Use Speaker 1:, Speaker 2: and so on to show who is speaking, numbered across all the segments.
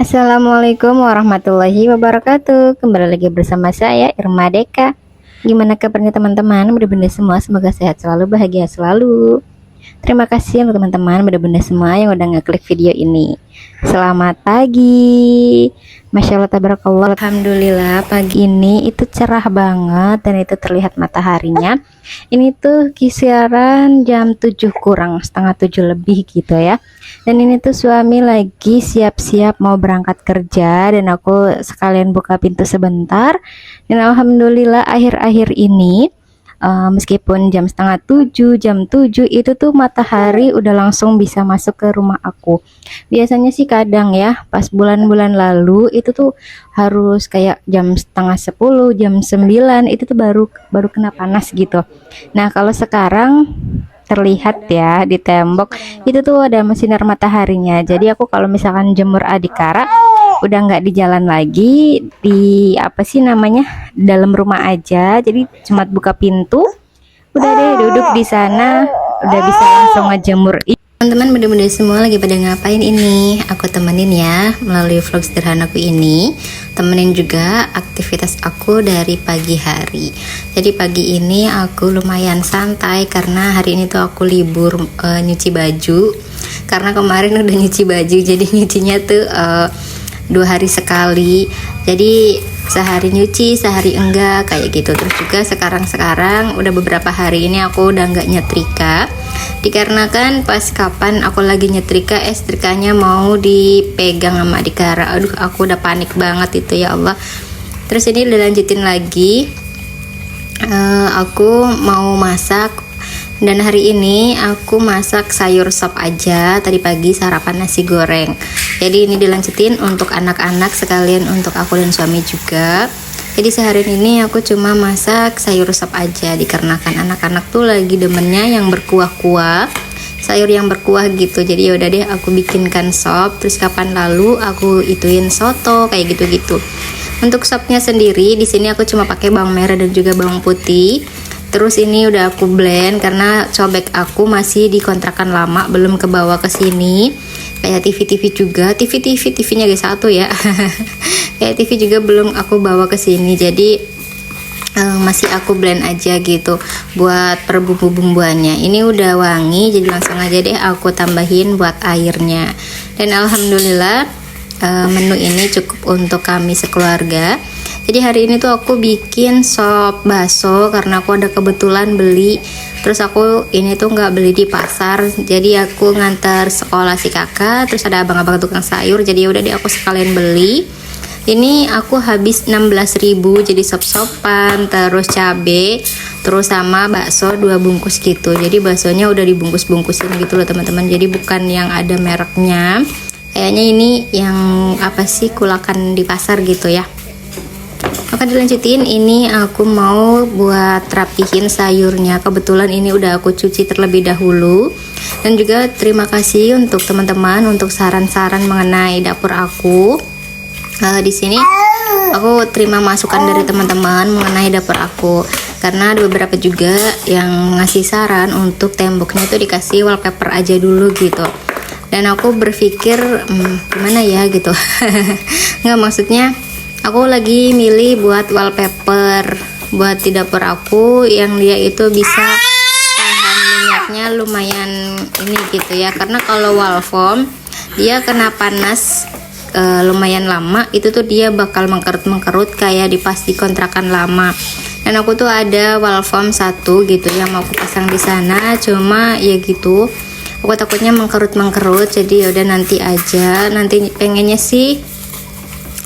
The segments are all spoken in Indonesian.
Speaker 1: Assalamualaikum warahmatullahi wabarakatuh. Kembali lagi bersama saya Irma Deka. Gimana kabarnya teman-teman? Mudah-mudahan semua semoga sehat selalu, bahagia selalu. Terima kasih untuk teman-teman benar-benar semua yang udah ngeklik video ini. Selamat pagi. Masya Allah tabarakallah. Alhamdulillah pagi ini itu cerah banget dan itu terlihat mataharinya. Ini tuh kisaran jam 7 kurang setengah 7 lebih gitu ya. Dan ini tuh suami lagi siap-siap mau berangkat kerja dan aku sekalian buka pintu sebentar. Dan alhamdulillah akhir-akhir ini meskipun jam setengah 7, jam 7 itu tuh matahari udah langsung bisa masuk ke rumah aku. Biasanya sih kadang ya pas bulan-bulan lalu itu tuh harus kayak jam setengah 10, jam 9 itu tuh baru kena panas gitu. Nah kalau sekarang terlihat ya di tembok itu tuh ada sinar mataharinya. Jadi aku kalau misalkan jemur adikara udah nggak di jalan lagi, di apa sih namanya, dalam rumah aja. Jadi cuma buka pintu udah deh duduk di sana, udah bisa langsung ngejemur. Teman-teman bener-bener semua lagi pada ngapain ini? Aku temenin ya melalui vlog sederhanaku ini. Temenin juga aktivitas aku dari pagi hari. Jadi pagi ini aku lumayan santai karena hari ini tuh aku libur nyuci baju. Karena kemarin udah nyuci baju, jadi nyucinya tuh 2 hari sekali. Jadi sehari nyuci, sehari enggak kayak gitu. Terus juga sekarang udah beberapa hari ini aku udah nggak nyetrika, dikarenakan pas kapan aku lagi nyetrika setrikanya mau dipegang sama adikara. Aduh aku udah panik banget itu ya Allah. Terus ini udah lanjutin lagi, aku mau masak. Dan hari ini aku masak sayur sop aja. Tadi pagi sarapan nasi goreng. Jadi ini dilanjutin untuk anak-anak sekalian untuk aku dan suami juga. Jadi sehari ini aku cuma masak sayur sop aja, dikarenakan anak-anak tuh lagi demennya yang berkuah-kuah, sayur yang berkuah gitu. Jadi yaudah deh aku bikinkan sop. Terus kapan lalu aku ituin soto kayak gitu-gitu. Untuk sopnya sendiri di sini aku cuma pakai bawang merah dan juga bawang putih. Terus ini udah aku blend karena cobek aku masih di kontrakan lama, belum kebawa ke sini. Kayak TV juga, TV-nya guys satu ya. Kayak TV juga belum aku bawa ke sini. Jadi masih aku blend aja gitu buat per bumbu-bumbuannya. Ini udah wangi, jadi langsung aja deh aku tambahin buat airnya. Dan alhamdulillah menu ini cukup untuk kami sekeluarga. Jadi hari ini tuh aku bikin sop bakso karena aku ada kebetulan beli. Terus aku ini tuh nggak beli di pasar, jadi aku ngantar sekolah si kakak. Terus ada abang-abang tukang sayur, jadi udah deh aku sekalian beli. Ini aku habis 16.000, jadi sop-sopan, terus cabe, terus sama bakso 2 bungkus gitu. Jadi baksonya udah dibungkus-bungkusin gitu loh teman-teman. Jadi bukan yang ada mereknya. Kayaknya ini yang apa sih, kulakan di pasar gitu ya. Akan dilanjutin, ini aku mau buat rapihin sayurnya. Kebetulan ini udah aku cuci terlebih dahulu. Dan juga terima kasih untuk teman-teman untuk saran-saran mengenai dapur aku. Di sini aku terima masukan dari teman-teman mengenai dapur aku, karena ada beberapa juga yang ngasih saran untuk temboknya itu dikasih wallpaper aja dulu gitu. Dan aku berpikir gimana ya gitu. Nggak, maksudnya aku lagi milih buat wallpaper buat di dapur aku yang dia itu bisa tahan minyaknya lumayan ini gitu ya. Karena kalau wall foam dia kena panas lumayan lama, itu tuh dia bakal mengkerut-mengkerut kayak di pas di kontrakan lama. Dan aku tuh ada wall foam 1 gitu yang mau aku pasang di sana, cuma ya gitu aku takutnya mengkerut-mengkerut. Jadi yaudah nanti aja, nanti pengennya sih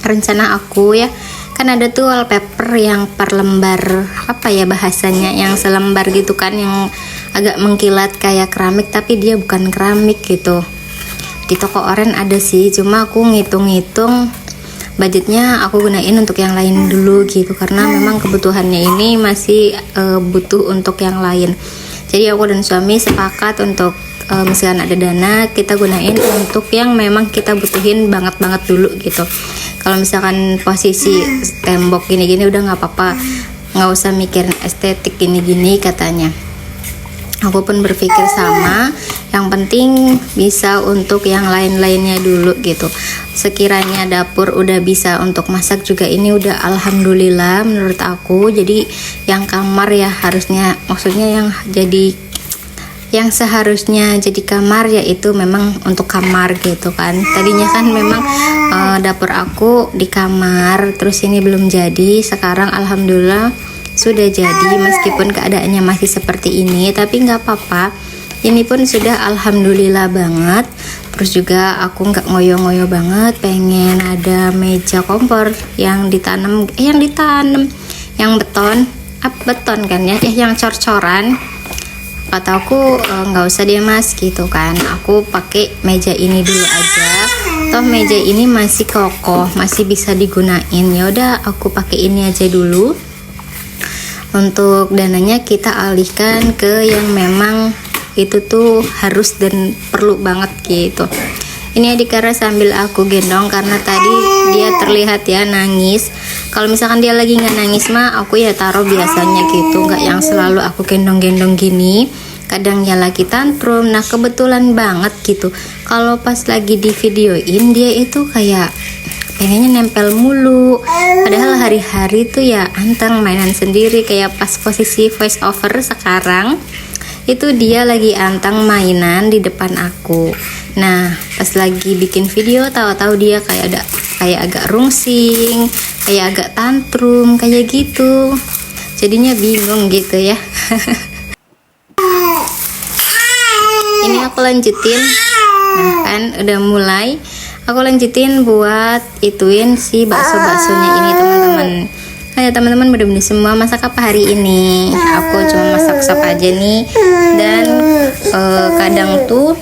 Speaker 1: rencana aku ya, kan ada tuh wallpaper yang per lembar, apa ya bahasanya, yang selembar gitu kan, yang agak mengkilat kayak keramik tapi dia bukan keramik gitu. Di toko oren ada sih, cuma aku ngitung-ngitung budgetnya aku gunain untuk yang lain dulu gitu, karena memang kebutuhannya ini masih butuh untuk yang lain. Jadi aku dan suami sepakat untuk misalkan ada dana kita gunain untuk yang memang kita butuhin banget dulu gitu. Kalau misalkan posisi tembok gini-gini udah nggak apa-apa, nggak usah mikirin estetik gini-gini katanya. Aku pun berpikir sama, yang penting bisa untuk yang lain-lainnya dulu gitu. Sekiranya dapur udah bisa untuk masak juga, ini udah alhamdulillah menurut aku. Jadi yang kamar ya harusnya, maksudnya yang seharusnya jadi kamar yaitu memang untuk kamar gitu kan. Tadinya kan memang dapur aku di kamar, terus ini belum jadi. Sekarang alhamdulillah sudah jadi, meskipun keadaannya masih seperti ini, tapi nggak apa-apa. Ini pun sudah alhamdulillah banget. Terus juga aku nggak ngoyo-ngoyo banget, pengen ada meja kompor yang ditanam, yang beton kan ya, yang cor-coran. Kata aku nggak usah deh mas gitu kan, aku pakai meja ini dulu aja, toh meja ini masih kokoh, masih bisa digunain. Ya udah aku pakai ini aja dulu. Untuk dananya kita alihkan ke yang memang itu tuh harus dan perlu banget gitu. Ini Adhikara sambil aku gendong karena tadi dia terlihat ya nangis. Kalau misalkan dia lagi nggak nangis mah aku ya taruh biasanya gitu, nggak yang selalu aku gendong-gendong gini. Kadang dia lagi tantrum. Nah kebetulan banget gitu, kalau pas lagi di videoin dia itu kayak pengennya nempel mulu, padahal hari-hari tuh ya anteng mainan sendiri. Kayak pas posisi voice over sekarang itu dia lagi anteng mainan di depan aku. Nah pas lagi bikin video tahu-tahu dia kayak agak rungsing, kayak agak tantrum kayak gitu, jadinya bingung gitu ya. Ini aku lanjutin, nah kan udah mulai. Aku lanjutin buat ituin si bakso-baksonya ini teman-teman. Ayo teman-teman, bener-bener semua masak apa hari ini? Aku cuma masak sop aja nih. Dan kadang tuh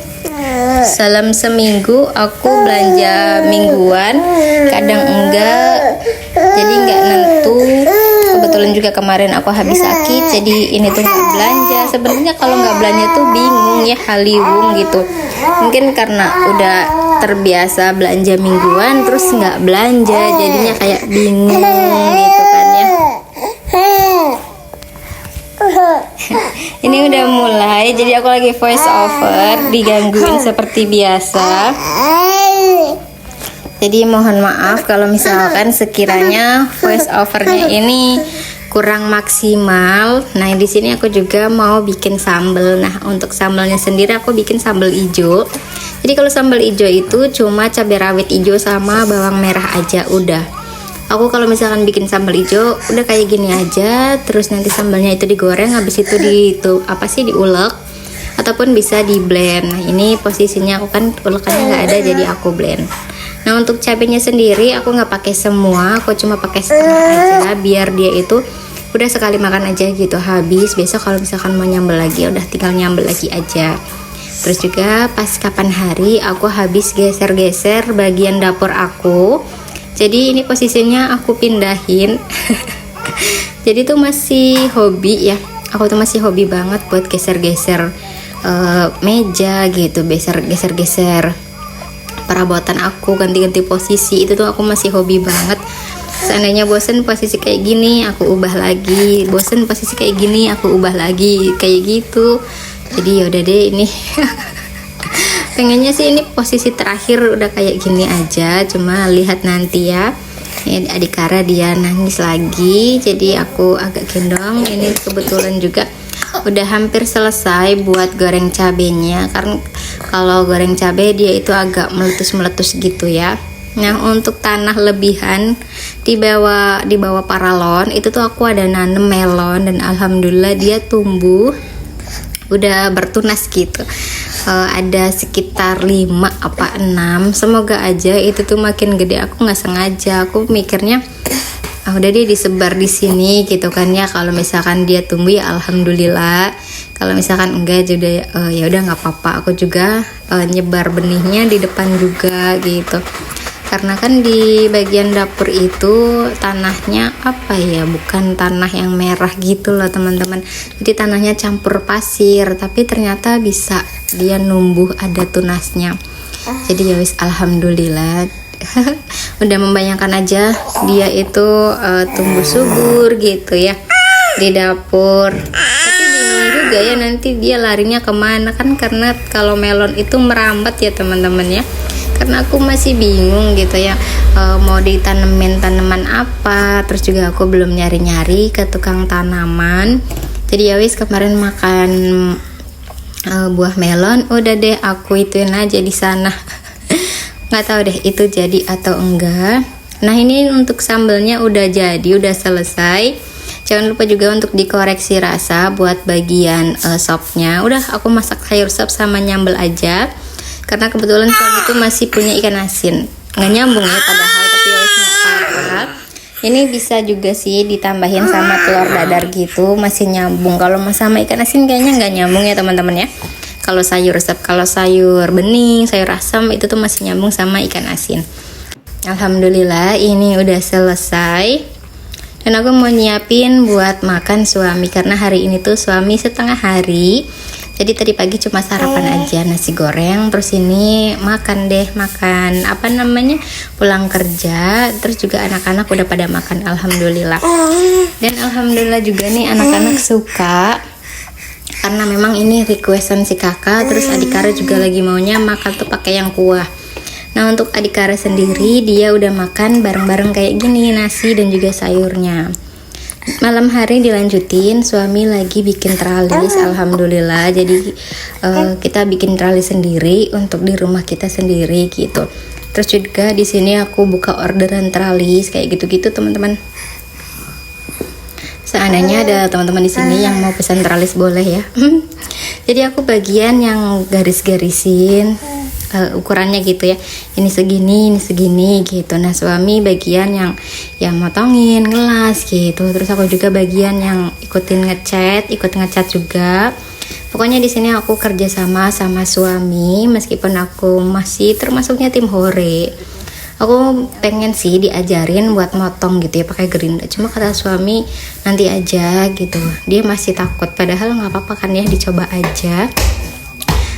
Speaker 1: dalam seminggu aku belanja mingguan, kadang enggak. Jadi enggak nentu. Kebetulan juga kemarin aku habis sakit, jadi ini tuh nggak belanja. Sebenarnya kalau nggak belanja tuh bingung ya, haliwung gitu. Mungkin karena udah terbiasa belanja mingguan terus nggak belanja, jadinya kayak bingung gitu kan ya. Ini udah mulai, jadi aku lagi voice over, digangguin seperti biasa. Jadi mohon maaf kalau misalkan sekiranya voice overnya ini kurang maksimal. Nah di sini aku juga mau bikin sambal. Nah untuk sambalnya sendiri aku bikin sambal hijau. Jadi kalau sambal hijau itu cuma cabai rawit hijau sama bawang merah aja udah. Aku kalau misalkan bikin sambal hijau udah kayak gini aja. Terus nanti sambalnya itu digoreng, habis itu diulek ataupun bisa di blend. Nah ini posisinya aku kan ulekannya nggak ada, jadi aku blend. Nah untuk cabenya sendiri aku nggak pakai semua, aku cuma pakai setengah aja biar dia itu udah sekali makan aja gitu habis. Besok kalau misalkan mau nyambel lagi udah tinggal nyambel lagi aja. Terus juga pas kapan hari aku habis geser-geser bagian dapur aku. Jadi ini posisinya aku pindahin. Jadi tuh masih hobi ya, aku tuh masih hobi banget buat geser-geser meja gitu, geser-geser perabotan aku, ganti-ganti posisi. Itu tuh aku masih hobi banget. Seandainya bosen posisi kayak gini aku ubah lagi, bosen posisi kayak gini aku ubah lagi, kayak gitu. Jadi yaudah deh ini. Pengennya sih ini posisi terakhir udah kayak gini aja, cuma lihat nanti ya. Ini Adhikara dia nangis lagi, jadi aku agak gendong. Ini kebetulan juga udah hampir selesai buat goreng cabenya, karena kalau goreng cabai dia itu agak meletus-meletus gitu ya. Nah untuk tanah lebihan di bawah paralon itu tuh aku ada nanam melon dan alhamdulillah dia tumbuh udah bertunas gitu. Ada sekitar 5 apa 6, semoga aja itu tuh makin gede. Aku nggak sengaja, aku mikirnya udah dia disebar di sini gitu kan ya. Kalau misalkan dia tumbuh ya alhamdulillah, kalau misalkan enggak juga ya udah nggak apa-apa. Aku juga nyebar benihnya di depan juga gitu, karena kan di bagian dapur itu tanahnya apa ya, bukan tanah yang merah gitu loh teman-teman. Jadi tanahnya campur pasir, tapi ternyata bisa dia numbuh ada tunasnya. Jadi ya wis alhamdulillah. Udah membayangkan aja dia itu tumbuh subur gitu ya di dapur. Tapi bingung juga ya nanti dia larinya kemana kan, karena kalau melon itu merambat ya teman-teman ya. Karena aku masih bingung gitu ya, mau ditanemin tanaman apa, terus juga aku belum nyari-nyari ke tukang tanaman. Jadi ya wis, kemarin makan buah melon, udah deh aku ituin aja di sana. Nggak tahu deh itu jadi atau enggak. Nah ini untuk sambelnya udah jadi, udah selesai. Jangan lupa juga untuk dikoreksi rasa buat bagian sopnya. Udah aku masak sayur sop sama nyambel aja, karena kebetulan suami itu masih punya ikan asin. Nggak nyambung ya padahal, tapi harusnya apa-apa. Ini bisa juga sih ditambahin sama telur dadar gitu, masih nyambung. Kalau sama ikan asin kayaknya nggak nyambung ya teman-teman ya. Kalau sayur sop, kalau sayur bening, sayur asam itu tuh masih nyambung sama ikan asin. Alhamdulillah ini udah selesai. Dan aku mau nyiapin buat makan suami, karena hari ini tuh suami setengah hari. Jadi tadi pagi cuma sarapan aja nasi goreng, terus ini makan apa namanya, pulang kerja, terus juga anak-anak udah pada makan alhamdulillah. Dan alhamdulillah juga nih anak-anak suka, karena memang ini requestan si kakak. Terus Adikara juga lagi maunya makan tuh pakai yang kuah. Nah untuk Adikara sendiri dia udah makan bareng-bareng kayak gini, nasi dan juga sayurnya. Malam hari dilanjutin, suami lagi bikin teralis alhamdulillah. Jadi kita bikin teralis sendiri untuk di rumah kita sendiri gitu. Terus juga di sini aku buka orderan teralis kayak gitu-gitu teman-teman. Seandainya ada teman-teman di sini yang mau pesan teralis boleh ya. Jadi aku bagian yang garis-garisin ukurannya gitu ya, ini segini gitu. Nah suami bagian yang motongin, ngelas gitu. Terus aku juga bagian yang ikut ngecat juga. Pokoknya di sini aku kerja sama suami, meskipun aku masih termasuknya tim hore. Aku pengen sih diajarin buat motong gitu ya pakai gerinda, cuma kata suami nanti aja gitu, dia masih takut. Padahal nggak apa-apa kan ya, dicoba aja.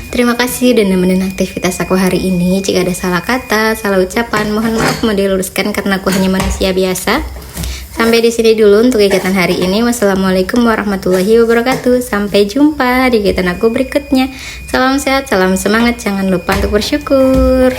Speaker 1: Terima kasih udah nemenin aktivitas aku hari ini. Jika ada salah kata, salah ucapan, mohon maaf, mau diluruskan karena aku hanya manusia biasa. Sampai di sini dulu untuk kegiatan hari ini. Wassalamualaikum warahmatullahi wabarakatuh. Sampai jumpa di kegiatan aku berikutnya. Salam sehat, salam semangat. Jangan lupa untuk bersyukur.